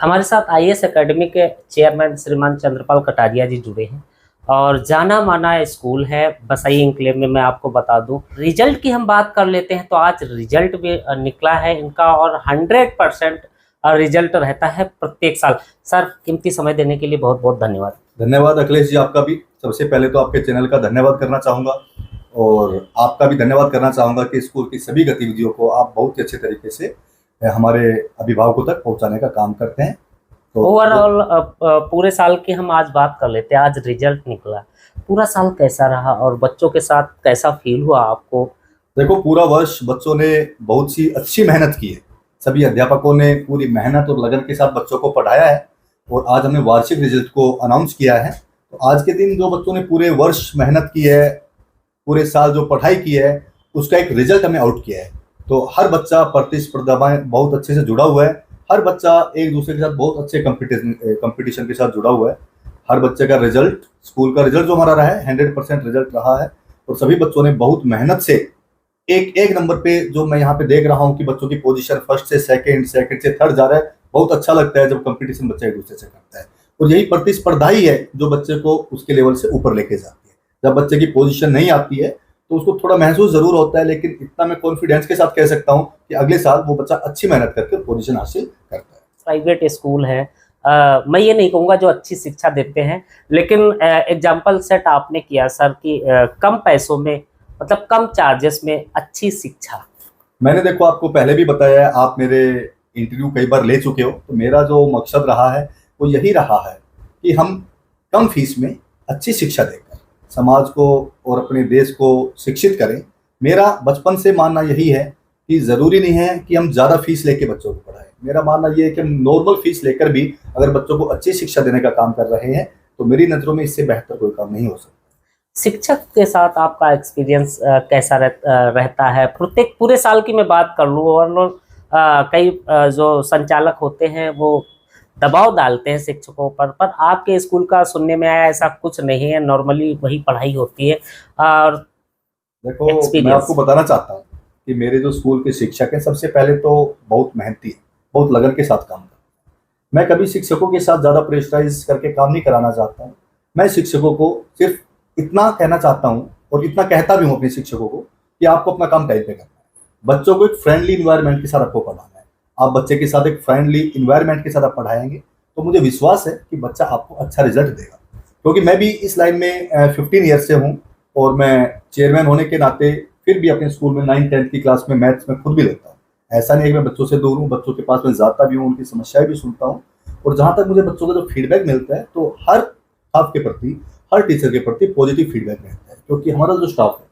हमारे साथ IAS academy के चेयरमैन श्रीमान चंद्रपाल कटारिया जी जुड़े हैं और जाना माना स्कूल है बसई इंक्लेव में। मैं आपको बता दूं, रिजल्ट की हम बात कर लेते हैं तो आज रिजल्ट भी निकला है इनका और 100% रिजल्ट रहता है प्रत्येक साल। सर, कीमती समय देने के लिए बहुत बहुत धन्यवाद। धन्यवाद अखिलेश जी, आपका भी। सबसे पहले तो आपके चैनल का धन्यवाद करना चाहूँगा और आपका भी धन्यवाद करना चाहूँगा कि स्कूल की सभी गतिविधियों को आप बहुत ही अच्छे तरीके से हमारे अभिभावकों तक पहुँचाने का काम करते हैं। तो ओवरऑल पूरे साल की हम आज बात कर लेते हैं। आज रिजल्ट निकला, पूरा साल कैसा रहा और बच्चों के साथ कैसा फील हुआ आपको? देखो, पूरा वर्ष बच्चों ने बहुत सी अच्छी मेहनत की है। सभी अध्यापकों ने पूरी मेहनत और लगन के साथ बच्चों को पढ़ाया है और आज हमने वार्षिक रिजल्ट को अनाउंस किया है। तो आज के दिन जो बच्चों ने पूरे वर्ष मेहनत की है, पूरे साल जो पढ़ाई की है, उसका एक रिजल्ट हमने आउट किया है। तो हर बच्चा प्रतिस्पर्धा में बहुत अच्छे से जुड़ा हुआ है। हर बच्चा एक दूसरे के साथ बहुत अच्छे कंपटीशन के साथ जुड़ा हुआ है। हर बच्चे का रिजल्ट, स्कूल का रिजल्ट जो हमारा रहा है 100% रिजल्ट रहा है और सभी बच्चों ने बहुत मेहनत से एक एक नंबर पे, जो मैं यहाँ पे देख रहा हूँ कि बच्चों की पोजीशन फर्स्ट से सेकंड से थर्ड जा रहा है। बहुत अच्छा लगता है जब कंपटीशन बच्चा एक दूसरे से करता है और यही प्रतिस्पर्धा ही है जो बच्चे को उसके लेवल से ऊपर लेके जाती है। जब बच्चे की पोजीशन नहीं आती है तो उसको थोड़ा महसूस जरूर होता है, लेकिन इतना मैं कॉन्फिडेंस के साथ कह सकता हूँ कि अगले साल वो बच्चा अच्छी मेहनत करके पोजीशन हासिल करता है। प्राइवेट स्कूल है, मैं ये नहीं कहूँगा जो अच्छी शिक्षा देते हैं, लेकिन एग्जाम्पल सेट आपने किया सर कि कम पैसों में, मतलब कम चार्जेस में अच्छी शिक्षा। मैंने देखो आपको पहले भी बताया है, आप मेरे इंटरव्यू कई बार ले चुके हो, तो मेरा जो मकसद रहा है वो यही रहा है कि हम कम फीस में अच्छी शिक्षा देकर समाज को और अपने देश को शिक्षित करें। मेरा बचपन से मानना यही है कि ज़रूरी नहीं है कि हम ज़्यादा फीस लेके बच्चों को पढ़ाएं। मेरा मानना ये है कि हम नॉर्मल फीस लेकर भी अगर बच्चों को अच्छी शिक्षा देने का काम कर रहे हैं तो मेरी नज़रों में इससे बेहतर कोई काम नहीं हो सकता। शिक्षक के साथ आपका एक्सपीरियंस कैसा रहता है? प्रत्येक पूरे साल की मैं बात कर लूँ और कई जो संचालक होते हैं वो दबाव डालते हैं शिक्षकों पर आपके स्कूल का सुनने में आया ऐसा कुछ नहीं है, नॉर्मली वही पढ़ाई होती है। और देखो, मैं आपको बताना चाहता हूँ कि मेरे जो स्कूल के शिक्षक हैं, सबसे पहले तो बहुत मेहनती है, बहुत लगन के साथ काम करते हैं। मैं कभी शिक्षकों के साथ ज़्यादा प्रेशराइज करके काम नहीं कराना चाहता हूँ। मैं शिक्षकों को सिर्फ इतना कहना चाहता हूँ और इतना कहता भी हूँ अपने शिक्षकों को कि आपको अपना काम टाइम पे करना है। बच्चों को एक फ्रेंडली इन्वायरमेंट के साथ आपको पढ़ाना है। आप बच्चे के साथ एक फ्रेंडली इन्वायरमेंट के साथ आप पढ़ाएंगे तो मुझे विश्वास है कि बच्चा आपको अच्छा रिजल्ट देगा। क्योंकि मैं भी इस लाइन में 15 ईयर से हूँ और मैं चेयरमैन होने के नाते फिर भी अपने स्कूल में 9th-10th की क्लास में मैथ्स में खुद भी लेता हूँ। ऐसा नहीं है कि मैं बच्चों से दूर हूँ, बच्चों के पास मैं जाता भी हूँ, उनकी समस्याएं भी सुनता हूँ। और जहाँ तक मुझे बच्चों का जो फीडबैक मिलता है तो हर स्टाफ के प्रति, हर टीचर के प्रति पॉजिटिव फीडबैक मिलता है। क्योंकि हमारा जो स्टाफ है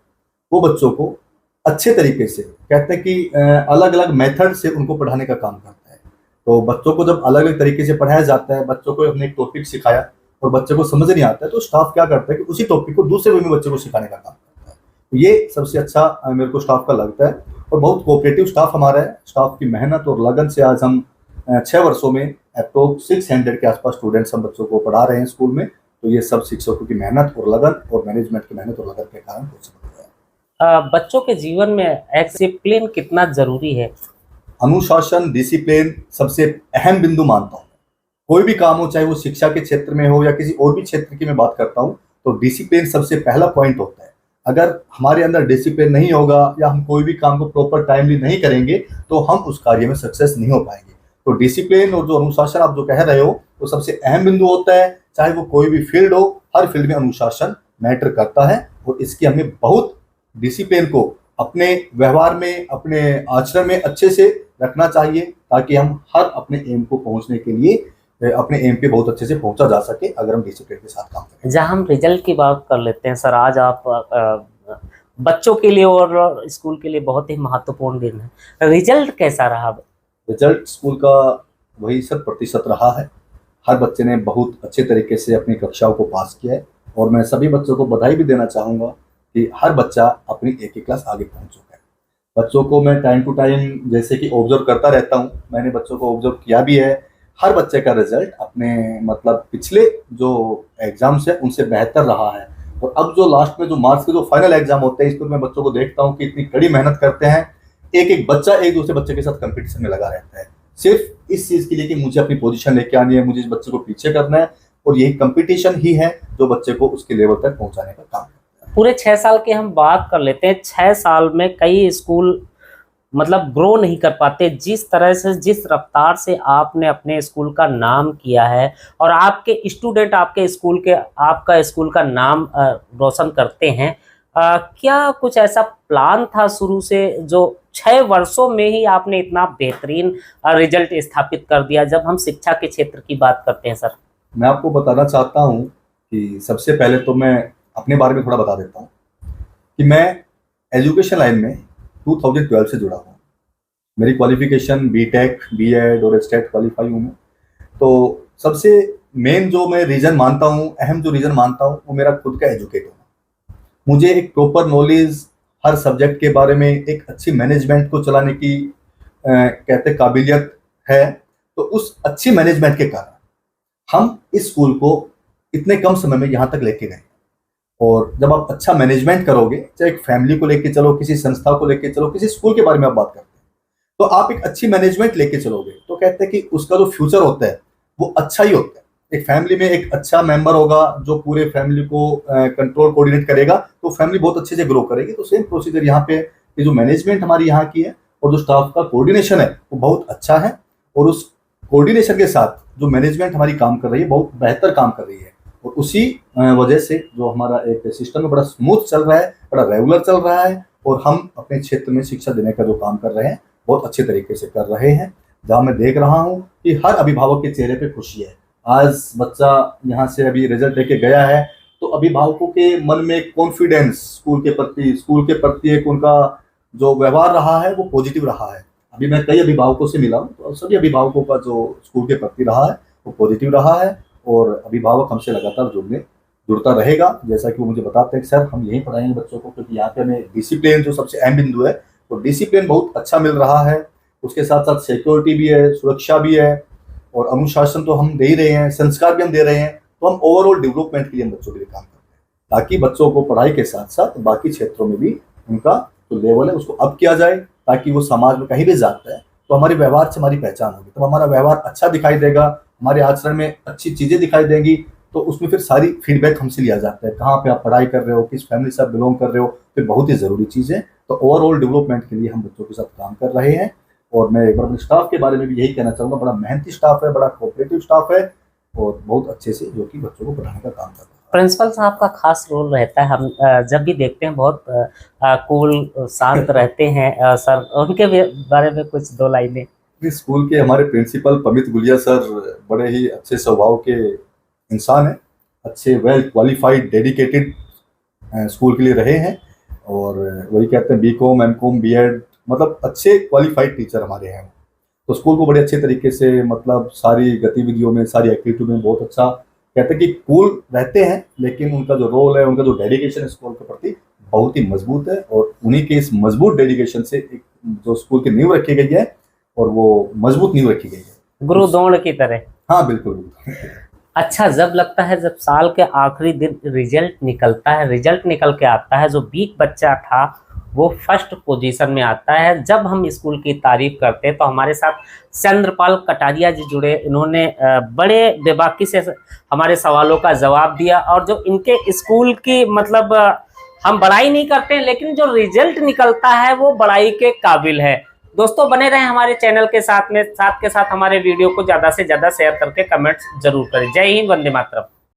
वो बच्चों को अच्छे तरीके से, कहते हैं कि अलग अलग मेथड से उनको पढ़ाने का काम करता है। तो बच्चों को जब अलग अलग तरीके से पढ़ाया जाता है, बच्चों को हमने एक टॉपिक सिखाया और बच्चे को समझ नहीं आता है तो स्टाफ क्या करता है कि उसी टॉपिक को दूसरे वे में बच्चे को सिखाने का काम करता है। तो ये सबसे अच्छा मेरे को स्टाफ का लगता है और बहुत कोऑपरेटिव स्टाफ हमारा है। स्टाफ की मेहनत और लगन से आज हम 6 वर्षों में अप्रोक्स 600 के आसपास स्टूडेंट्स हम बच्चों को पढ़ा रहे हैं स्कूल में। तो ये सब शिक्षकों की मेहनत और लगन और मैनेजमेंट की मेहनत और लगन के कारण हो सकता है। बच्चों के जीवन में डिसिप्लिन कितना जरूरी है? अनुशासन, डिसिप्लिन सबसे अहम बिंदु मानता हूँ। कोई भी काम हो, चाहे वो शिक्षा के क्षेत्र में हो या किसी और भी क्षेत्र की मैं बात करता हूँ, तो डिसिप्लिन सबसे पहला पॉइंट होता है। अगर हमारे अंदर डिसिप्लिन नहीं होगा या हम कोई भी काम को प्रॉपर टाइमली नहीं करेंगे तो हम उस कार्य में सक्सेस नहीं हो पाएंगे। तो डिसिप्लिन और जो अनुशासन आप जो कह रहे हो वो सबसे अहम बिंदु होता है। चाहे वो कोई भी फील्ड हो, हर फील्ड में अनुशासन मैटर करता है और इसकी हमें बहुत डिसिप्लिन को अपने व्यवहार में, अपने आचरण में अच्छे से रखना चाहिए ताकि हम हर अपने एम को पहुंचने के लिए, अपने एम पे बहुत अच्छे से पहुंचा जा सके अगर हम डिसिप्लिन के साथ काम करें। जहाँ हम रिजल्ट की बात कर लेते हैं सर, आज आप बच्चों के लिए और स्कूल के लिए बहुत ही महत्वपूर्ण दिन है। रिजल्ट कैसा रहा? रिजल्ट स्कूल का वही 100% रहा है। हर बच्चे ने बहुत अच्छे तरीके से अपनी कक्षाओं को पास किया है और मैं सभी बच्चों को बधाई भी देना चाहूँगा कि हर बच्चा अपनी एक क्लास आगे पहुँच चुका है। बच्चों को मैं टाइम टू टाइम जैसे कि ऑब्जर्व करता रहता हूँ, मैंने बच्चों को ऑब्जर्व किया भी है। हर बच्चे का रिजल्ट अपने मतलब पिछले जो एग्जाम्स है उनसे बेहतर रहा है। और अब जो लास्ट में जो मार्क्स के जो फाइनल एग्जाम होते हैं, इस पर मैं बच्चों को देखता हूँ कि इतनी कड़ी मेहनत करते हैं। एक एक बच्चा एक दूसरे बच्चे के साथ कंपटीशन में लगा रहता है। सिर्फ इस चीज के लिए कि मुझे अपनी पोजीशन लेके आनी है, मुझे इस बच्चे को पीछे करना है, और यही कंपटीशन ही है जो बच्चे को उसके लेवल तक पहुंचाने का काम करता है। पूरे 6 साल की हम बात कर लेते हैं। 6 साल में कई स्कूल मतलब ग्रो नहीं कर पाते। जिस तरह से, जिस रफ्तार से आपने अपने स्कूल का नाम किया है और आपके स्टूडेंट आपका स्कूल का नाम रोशन करते हैं, क्या कुछ ऐसा प्लान था शुरू से जो 6 वर्षों में ही आपने इतना बेहतरीन रिजल्ट स्थापित कर दिया? जब हम शिक्षा के क्षेत्र की बात करते हैं सर, मैं आपको बताना चाहता हूँ कि सबसे पहले तो मैं अपने बारे में थोड़ा बता देता हूँ कि मैं एजुकेशन लाइन में 2012 से जुड़ा हूँ। मेरी क्वालिफिकेशन बीटेक, बीएड और स्टेट क्वालिफाई हूँ मैं। तो सबसे मेन जो मैं रीज़न मानता हूँ, अहम जो रीज़न मानता हूँ, वो मेरा खुद का एजुकेट होना। मुझे एक प्रॉपर नॉलेज हर सब्जेक्ट के बारे में, एक अच्छी मैनेजमेंट को चलाने की कहते काबिलियत है। तो उस अच्छी मैनेजमेंट के कारण हम इस स्कूल को इतने कम समय में यहाँ तक लेके गए। और जब आप अच्छा मैनेजमेंट करोगे, चाहे एक फैमिली को लेके चलो, किसी संस्था को लेके चलो, किसी स्कूल के बारे में आप बात करते हैं, तो आप एक अच्छी मैनेजमेंट लेके चलोगे तो कहते हैं कि उसका जो फ्यूचर होता है वो अच्छा ही होता है। एक फैमिली में एक अच्छा मेंबर होगा जो पूरे फैमिली को कंट्रोल कोऑर्डिनेट करेगा, तो फैमिली बहुत अच्छे से ग्रो करेगी। तो सेम प्रोसीजर यहाँ पे, ये जो मैनेजमेंट हमारी यहाँ की है और जो स्टाफ का कोऑर्डिनेशन है वो बहुत अच्छा है। और उस कोऑर्डिनेशन के साथ जो मैनेजमेंट हमारी काम कर रही है, बहुत बेहतर काम कर रही है। और उसी वजह से जो हमारा एक सिस्टम है बड़ा स्मूथ चल रहा है, बड़ा रेगुलर चल रहा है, और हम अपने क्षेत्र में शिक्षा देने का जो काम कर रहे हैं बहुत अच्छे तरीके से कर रहे हैं। जहाँ मैं देख रहा हूँ कि हर अभिभावक के चेहरे पे खुशी है। आज बच्चा यहाँ से अभी रिजल्ट लेके गया है तो अभिभावकों के मन में कॉन्फिडेंस स्कूल के प्रति एक उनका जो व्यवहार रहा है वो पॉजिटिव रहा है। अभी मैं कई अभिभावकों से मिला हूँ तो सभी अभिभावकों का जो स्कूल के प्रति रहा है वो पॉजिटिव रहा है। और अभिभावक हमसे लगातार जुड़ता रहेगा। जैसा कि वो मुझे बताते हैं कि सर हम यहीं पढ़ाएंगे बच्चों को, क्योंकि यहाँ पे हमें डिसिप्लिन जो सबसे अहम बिंदु है, तो डिसिप्लिन बहुत अच्छा मिल रहा है। उसके साथ साथ सिक्योरिटी भी है, सुरक्षा भी है, और अनुशासन तो हम दे ही रहे हैं, संस्कार भी हम दे रहे हैं। तो हम ओवरऑल डेवलपमेंट के लिए हम बच्चों के लिए काम करते हैं, ताकि बच्चों को पढ़ाई के साथ साथ बाकी क्षेत्रों में भी उनका जो लेवल है उसको अप किया जाए, ताकि वो समाज में कहीं भी जाता है तो हमारे व्यवहार से हमारी पहचान होगी। तो हमारा व्यवहार अच्छा दिखाई देगा, हमारे आचरण में अच्छी चीज़ें दिखाई देंगी, तो उसमें फिर सारी फीडबैक हमसे लिया जाता है, कहाँ पे आप पढ़ाई कर रहे हो, किस फैमिली से आप बिलोंग कर रहे हो। फिर बहुत ही ज़रूरी चीज़ है। तो ओवरऑल डेवलपमेंट के लिए हम बच्चों के साथ काम कर रहे हैं। और मैं एक बार अपने स्टाफ के बारे में भी यही कहना चाहूँगा, बड़ा मेहनती स्टाफ है, बड़ा कोऑपरेटिव स्टाफ है, और बहुत अच्छे से जो कि बच्चों को पढ़ाने का काम कर रहा है। प्रिंसिपल साहब का खास रोल रहता है। हम जब भी देखते हैं बहुत कूल शांत रहते हैं सर, उनके बारे में कुछ 2 लाइनें। स्कूल के हमारे प्रिंसिपल पमित गुलिया सर बड़े ही अच्छे स्वभाव के इंसान हैं, अच्छे वेल क्वालिफाइड डेडिकेटेड स्कूल के लिए रहे हैं। और वही कहते हैं बीकॉम, एमकॉम, बीएड, मतलब अच्छे क्वालिफाइड टीचर हमारे हैं। तो स्कूल को बड़े अच्छे तरीके से मतलब सारी गतिविधियों में, सारी एक्टिविटी में बहुत अच्छा कहते हैं कि कूल रहते हैं, लेकिन उनका जो रोल है, उनका जो डेडिकेशन है स्कूल के प्रति बहुत ही मजबूत है। और उन्हीं के इस मजबूत डेडिकेशन से एक जो स्कूल की नींव रखी गई है, और वो मजबूत नींव रखी गई है, गुरु द्रोण की तरह। हाँ बिल्कुल। अच्छा, जब लगता है जब साल के आखिरी दिन रिजल्ट निकलता है, रिजल्ट निकल के आता है, जो वीक बच्चा था वो फर्स्ट पोजीशन में आता है। जब हम स्कूल की तारीफ करते हैं तो हमारे साथ चंद्रपाल कटारिया जी जुड़े। इन्होंने बड़े बेबाकी से हमारे सवालों का जवाब दिया, और जो इनके स्कूल की मतलब हम बड़ाई नहीं करते, लेकिन जो रिजल्ट निकलता है वो बड़ाई के काबिल है। दोस्तों बने रहें हमारे चैनल के साथ में, साथ के साथ हमारे वीडियो को ज़्यादा से ज़्यादा शेयर करके कमेंट्स जरूर करें। जय हिंद, वंदे मातरम।